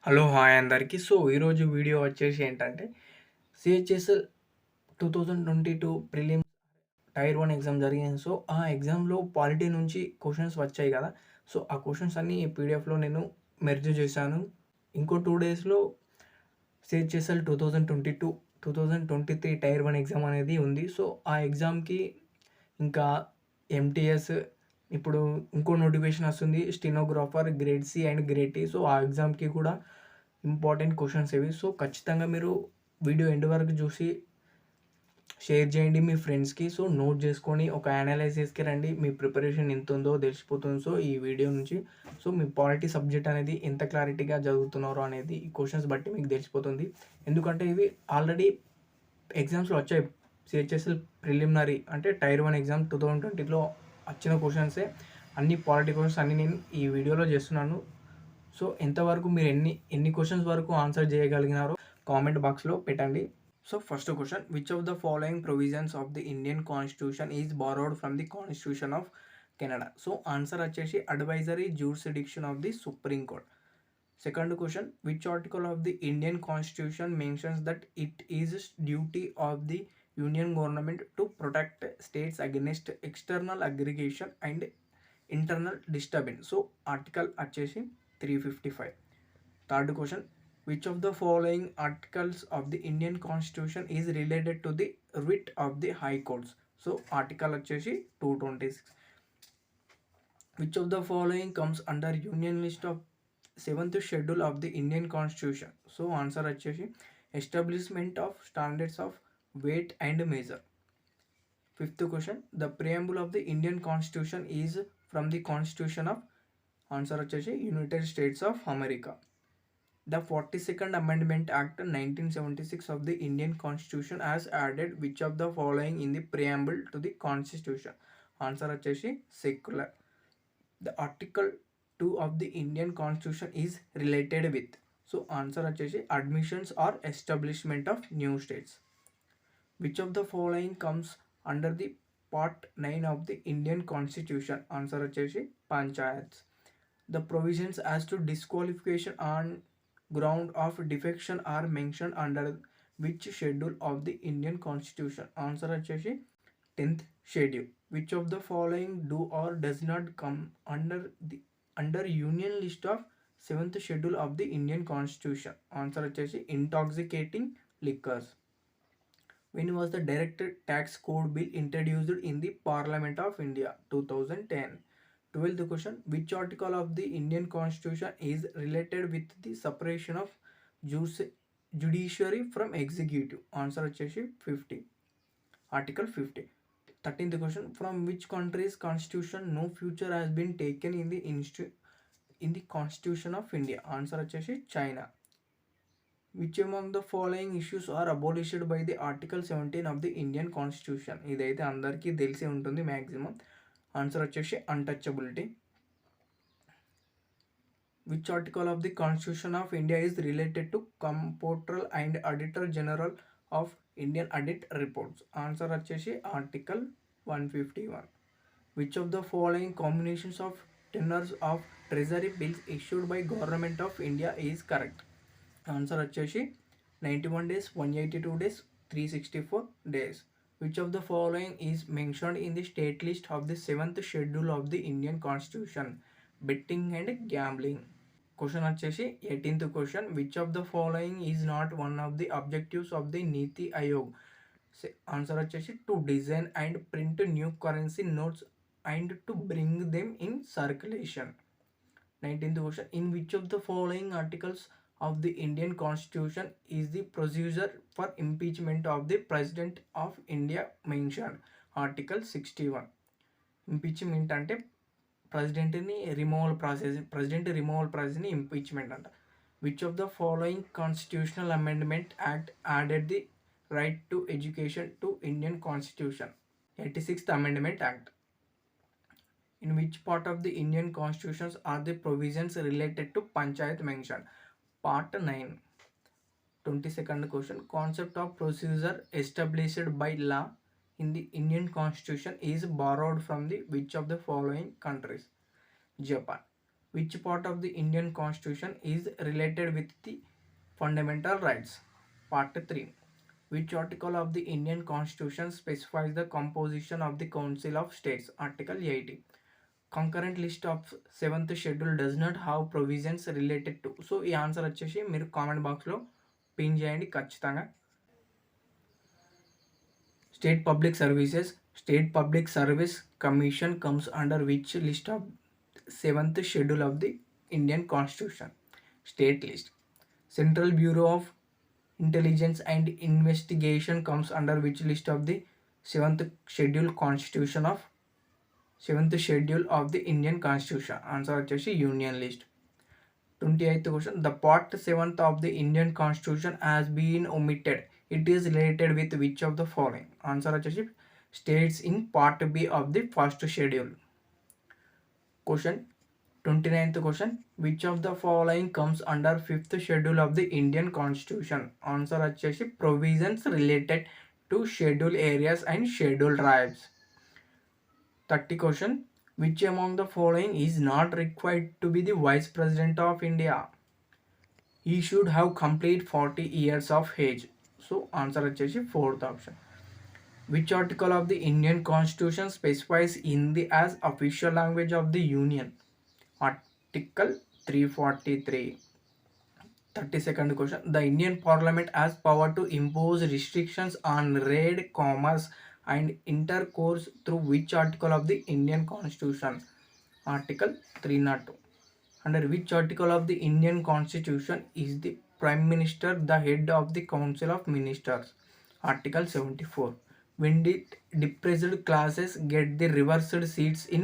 Hello! Hi అందరికి. ఈరోజు video వచ్చేసి ఏంటంటే, సీహెచ్ఎస్ఎల్ 2022 ప్రిలిమ్స్ టైర్ 1 ఎగ్జామ్ జరిగింది. ఆ ఎగ్జామ్‌లో పాలిటీ నుంచి క్వెషన్స్ వచ్చాయి కదా! ఆ క్వెషన్స్ అన్నీ పీడిఎఫ్‌లో నేను మెర్జ్ చేశాను. ఇంకో 2 డేస్‌లో సీహెచ్ఎస్ఎల్ 2022, 2023 టైర్ 1 ఎగ్జామ్ అనేది ఉంది. ఆ ఎగ్జామ్‌కి ఇంకా ఎంటీఎస్ ఇప్పుడు ఇంకో నోటిఫికేషన్ వస్తుంది. Stenographer grade C and grade D. ఆ ఎగ్జామ్‌కి కూడా ఇంపార్టెంట్ క్వెషన్స్ ఇవి. ఖచ్చితంగా మీరు వీడియో ఎండ్ వరకు చూసి షేర్ చేయండి మీ ఫ్రెండ్స్‌కి. నోట్ చేసుకొని ఒక అనాలైసిస్‌కి రండి. మీ ప్రిపరేషన్ ఎంత ఉందో తెలిసిపోతుంది. ఈ వీడియో నుంచి మీ పాలిటీ సబ్జెక్ట్ అనేది ఎంత క్లారిటీగా చదువుతున్నారో అనేది ఈ క్వెషన్స్ బట్టి మీకు తెలిసిపోతుంది. ఎందుకంటే ఇవి ఆల్రెడీ ఎగ్జామ్స్‌లో వచ్చాయి. సీహెచ్ఎస్ఎల్ ప్రిలిమినరీ అంటే టైర్ 1 ఎగ్జామ్ 2020లో వచ్చిన క్వెషన్సే అన్ని పాలిటీ క్వెషన్స్ అన్నీ నేను ఈ వీడియోలో చేస్తున్నాను. ఎంతవరకు మీరు ఎన్ని క్వెషన్స్ వరకు ఆన్సర్ చేయగలిగినారో కామెంట్ బాక్స్‌లో పెట్టండి. First question, which of the following provisions of the Indian constitution is borrowed from the constitution of Canada? Answer వచ్చేసి advisory jurisdiction of the supreme court. Second question, which article of the Indian constitution mentions that it is duty of the union government to protect states against external aggregation and internal disturbance? Article వచ్చేసి 355. Third question, which of the following articles of the Indian constitution is related to the writ of the high courts? Article వచ్చేసి 226. Which of the following comes under union list of 7th schedule of the Indian constitution? Answer వచ్చేసి establishment of standards of weight and measure. Fifth question, the preamble of the Indian constitution is from the constitution of? Answer వచ్చేసి United States of America. The 42nd Amendment Act 1976 of the Indian Constitution has added which of the following in the preamble to the Constitution? Answer వచ్చేసి secular. The Article 2 of the Indian Constitution is related with? Answer వచ్చేసి admissions or establishment of new states. Which of the following comes under the Part 9 of the Indian Constitution? Answer వచ్చేసి panchayats. The provisions as to disqualification on ground of defection are mentioned under which schedule of the Indian Constitution? Answer వచ్చేసి 10th schedule. Which of the following do or does not come under union list of 7th schedule of the Indian Constitution? Answer వచ్చేసి intoxicating liquors. When was the direct tax code bill introduced in the Parliament of India? 2010. 12th question, which article of the Indian Constitution is related with the separation of judiciary from executive? Answer వచ్చేసి 50. Article 50. 13th question, from which country's constitution no future has been taken in the Constitution of India? Answer వచ్చేసి China. Which among the following issues are abolished by the Article 17 of the Indian Constitution? ఇదైతే అందరికీ తెలిసి ఉంటుంది maximum. Answer వచ్చేసి untouchability. Which article of the Constitution of India is related to Comptroller and Auditor General of Indian Audit Reports? Answer వచ్చేసి Article 151. Which of the following combinations of tenors of treasury bills issued by Government of India is correct? Answer వచ్చేసి 91 days, 182 days, 364 days. Which of the following is mentioned in the state list of the 7th schedule of the Indian Constitution? Betting and gambling. Question వచ్చేసి 18th question, which of the following is not one of the objectives of the Niti Aayog? Answer వచ్చేసి to design and print new currency notes and to bring them in circulation. 19th question, in which of the following articles of the Indian Constitution is the procedure for impeachment of the President of India mentioned? Article 61. Impeachment అంటే president removal ప్రాసెస్ని impeachment అంట. Which of the following constitutional amendment act added the right to education to Indian constitution? 86th Amendment Act. In which part of the Indian constitutions are the provisions related to panchayat mentioned? Part 9. 22nd question, concept of procedure established by law in the Indian Constitution is borrowed from the which of the following countries? Japan. Which part of the Indian Constitution is related with the fundamental rights? Part 3. Which article of the Indian Constitution specifies the composition of the Council of States? Article 80. Concurrent list of 7th schedule does not have provisions related to. So ఈ answer వచ్చేసి మీరు comment బాక్స్లో pin చేయండి ఖచ్చితంగా. State Public Services. State Public Service Commission comes under which list of 7th schedule of the Indian Constitution? State list. Central Bureau of Intelligence and Investigation comes under which list of the 7th schedule constitution of 7th schedule of the Indian Constitution? Answer వచ్చేసి Union list. 28th question. The part 7th of the Indian Constitution has been omitted. It is related with which of the following? Answer వచ్చేసి states in part B of the first schedule. Question 29th question. Which of the following comes under 5th schedule of the Indian Constitution? Answer వచ్చేసి provisions related to scheduled areas and scheduled tribes. 30 question. Which among the following is not required to be the Vice President of India? He should have complete 40 years of age. So answer వచ్చేసి fourth option. Which article of the Indian Constitution specifies Hindi as official language of the Union? Article 343. 32nd question. The Indian Parliament has power to impose restrictions on trade, commerce and intercourse through which article of the Indian Constitution? Article 302. Under which article of the Indian Constitution is the Prime Minister the head of the Council of Ministers? Article 74. When did depressed classes get the reversed seats in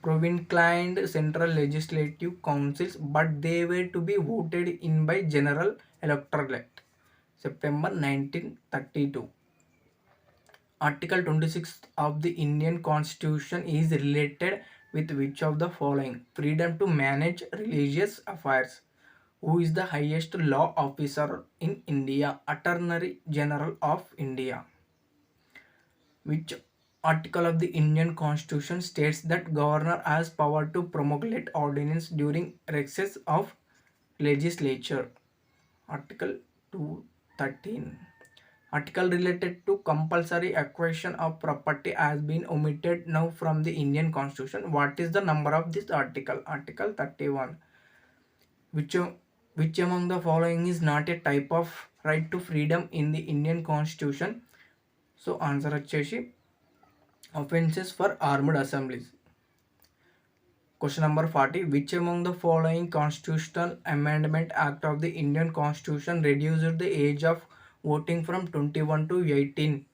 provincial central legislative councils, but they were to be voted in by general electorate? September 1932. Article 26 of the Indian Constitution is related with which of the following? Freedom to manage religious affairs. Who is the highest law officer in India? Attorney General of India. Which article of the Indian Constitution states that governor has power to promulgate ordinance during recess of legislature? Article 213. Article related to compulsory acquisition of property has been omitted now from the Indian Constitution. What is the number of this article? Article 31. Which among the following is not a type of right to freedom in the Indian Constitution? So answer వచ్చేసి offenses for armed assemblies. Question number 40. Which among the following constitutional amendment act of the Indian Constitution reduced the age of voting from 21 to 18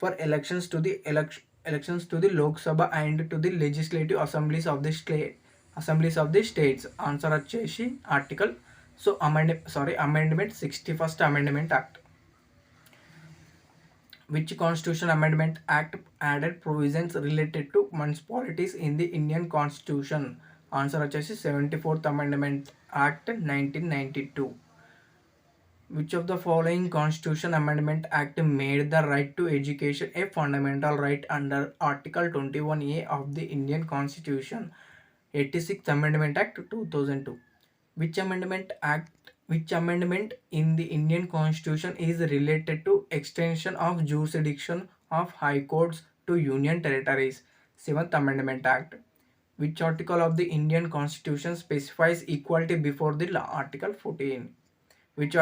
for elections to the Lok Sabha and to the legislative assemblies of the states? Answer వచ్చేసి article amendment 61st Amendment Act. Which Constitution Amendment Act added provisions related to municipalities in the Indian Constitution? Answer వచ్చేసి 74th Amendment Act 1992. Which of the following Constitution Amendment Act made the right to education a fundamental right under Article 21A of the Indian Constitution? 86th Amendment Act 2002. Which amendment in the Indian Constitution is related to extension of jurisdiction of high courts to union territories? 7th Amendment Act. Which article of the Indian Constitution specifies equality before the law? Article 14. Which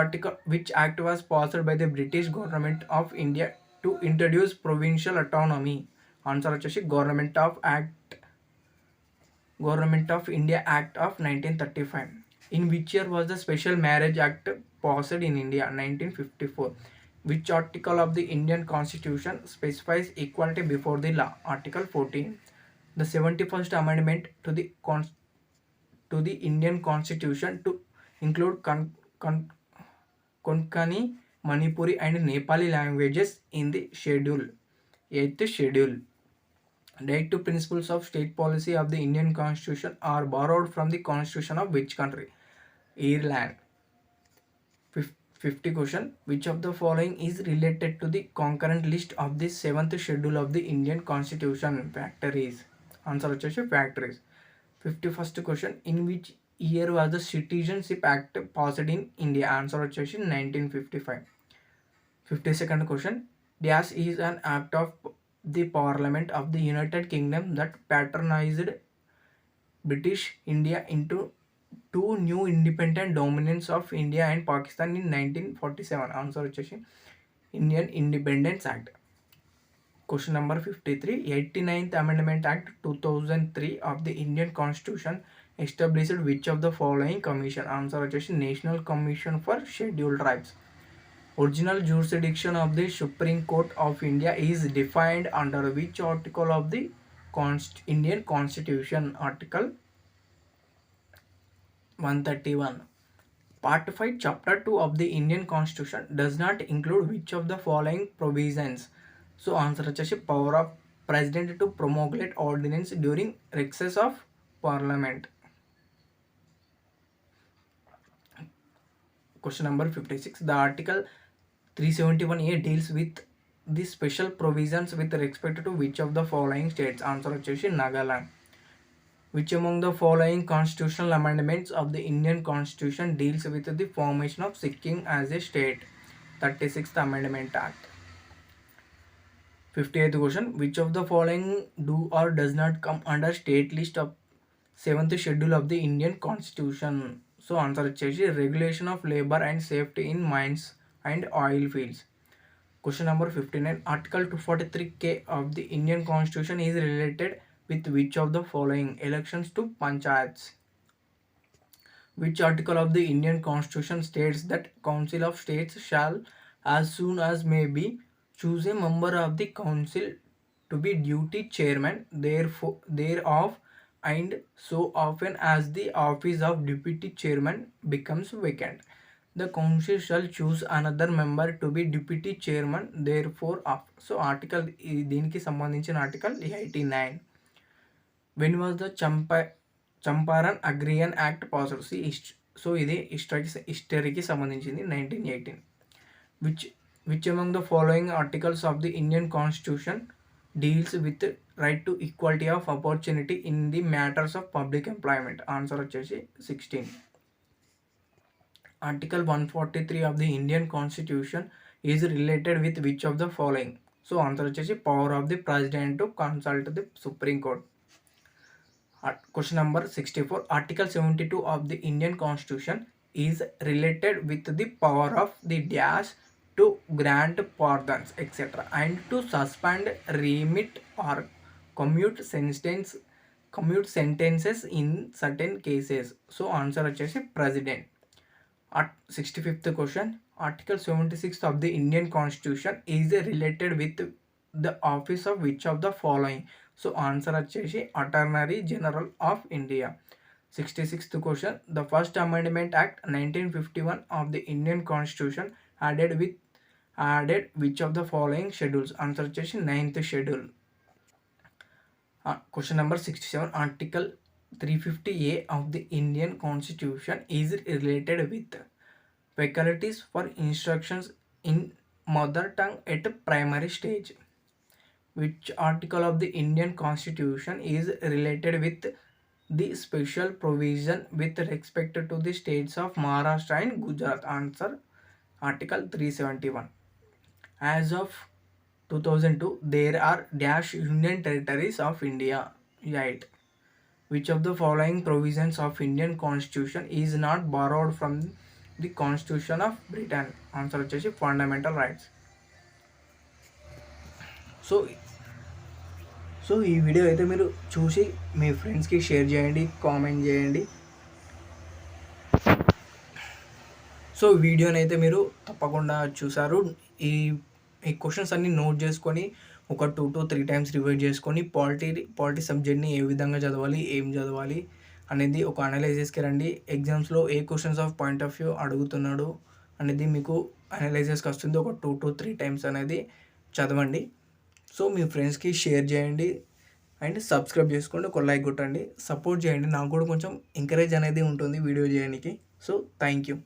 act was passed by the British government of India to introduce provincial autonomy? Answer వచ్చేసి Government of India Act of 1935. In which year was the Special Marriage Act passed in India? 1954. Which article of the Indian Constitution specifies equality before the law? Article 14. The 71st Amendment to the Indian Constitution to include Konkani, Manipuri and Nepali languages in the 8th schedule. Directive principles of state policy of the Indian Constitution are borrowed from the Constitution of which country? Ireland. 50 question. Which of the following is related to the concurrent list of the 7th schedule of the Indian Constitution? Factories. Answer వచ్చేసి factories. 51st question, in which year was the Citizenship Act passed in India? Answer వచ్చేసి 1955. 52nd question, dash is an act of the Parliament of the United Kingdom that patronized British India into two new independent dominions of India and Pakistan in 1947. Answer వచ్చేసి Indian Independence Act. Question number 53, 89th Amendment Act 2003 of the Indian Constitution established which of the following commission? Answer వచ్చేసి National Commission for Scheduled Tribes. Original jurisdiction of the Supreme Court of India is defined under which article of the Indian Constitution? Article 131. Part 5, Chapter 2 of the Indian Constitution does not include which of the following provisions? So answer వచ్చేసి power of president to promulgate ordinance during recess of parliament. Question number 56. The article 371A deals with the special provisions with respect to which of the following states? Answer వచ్చేసి Nagaland. Which among the following constitutional amendments of the Indian Constitution deals with the formation of Sikkim as a state? 36th Amendment Act. 58th question, which of the following do or does not come under state list of 7th schedule of the Indian Constitution? So answer వచ్చేసి regulation of labor and safety in mines and oil fields. Question number 59, Article 243K of the Indian Constitution is related with which of the following? Elections to panchayats. Which article of the Indian Constitution states that Council of States shall, as soon as may be, choose a member of the council to be duty chairman thereof, and so often as the office of deputy chairman becomes vacant, the council shall choose another member to be deputy chairman therefore of. So article దీనికి సంబంధించిన article 89. When was the Champaran Agrarian Act passed? So ఇది హిస్టరీకి సంబంధించింది 1918. Which among the following articles of the Indian Constitution deals with right to equality of opportunity in the matters of public employment? Answer వచ్చేసి 16. Article 143 of the Indian Constitution is related with which of the following? So answer వచ్చేసి power of the president to consult the Supreme Court. Question number 64, Article 72 of the Indian Constitution is related with the power of the dash to grant pardons etc. and to suspend, remit or commute sentences in certain cases. So answer వచ్చేసి president. 65th question, Article 76 of the Indian Constitution is related with the office of which of the following? So answer వచ్చేసి Attorney General of India. 66th question, the First Amendment Act 1951 of the Indian Constitution added which of the following schedules? Answer వచ్చేసి 9th schedule. Question number 67, Article 350A of the Indian Constitution is related with faculties for instructions in mother tongue at primary stage. Which article of the Indian Constitution is related with the special provision with respect to the states of Maharashtra and Gujarat? Answer Article 371. As of 2002, there are dash union territories of India. 8. Which of the following provisions of Indian Constitution is not borrowed from the Constitution of Britain? Answer వచ్చేసి fundamental rights. So ఈ video అయితే మీరు చూసి మీ ఫ్రెండ్స్కి share చేయండి, comment చేయండి. So వీడియోని అయితే మీరు తప్పకుండా చూసారు. ఈ క్వశ్చన్స్ అన్నీ నోట్ చేసుకొని ఒక 2 to 3 times రివైజ్ చేసుకొని పాలిటీ సబ్జెక్ట్ని ఏ విధంగా చదవాలి, ఏం చదవాలి అనేది ఒక అనలైజెస్కి రండి. ఎగ్జామ్స్లో ఏ questions of point of view అడుగుతున్నాడు అనేది మీకు అనలైజెస్కి వస్తుంది. ఒక 2 to 3 times అనేది చదవండి. సో మీ ఫ్రెండ్స్కి షేర్ చేయండి అండ్ సబ్స్క్రైబ్ చేసుకోండి, ఒక లైక్ కొట్టండి, సపోర్ట్ చేయండి. నాకు కూడా కొంచెం ఎంకరేజ్ అనేది ఉంటుంది వీడియో చేయడానికి. So thank you.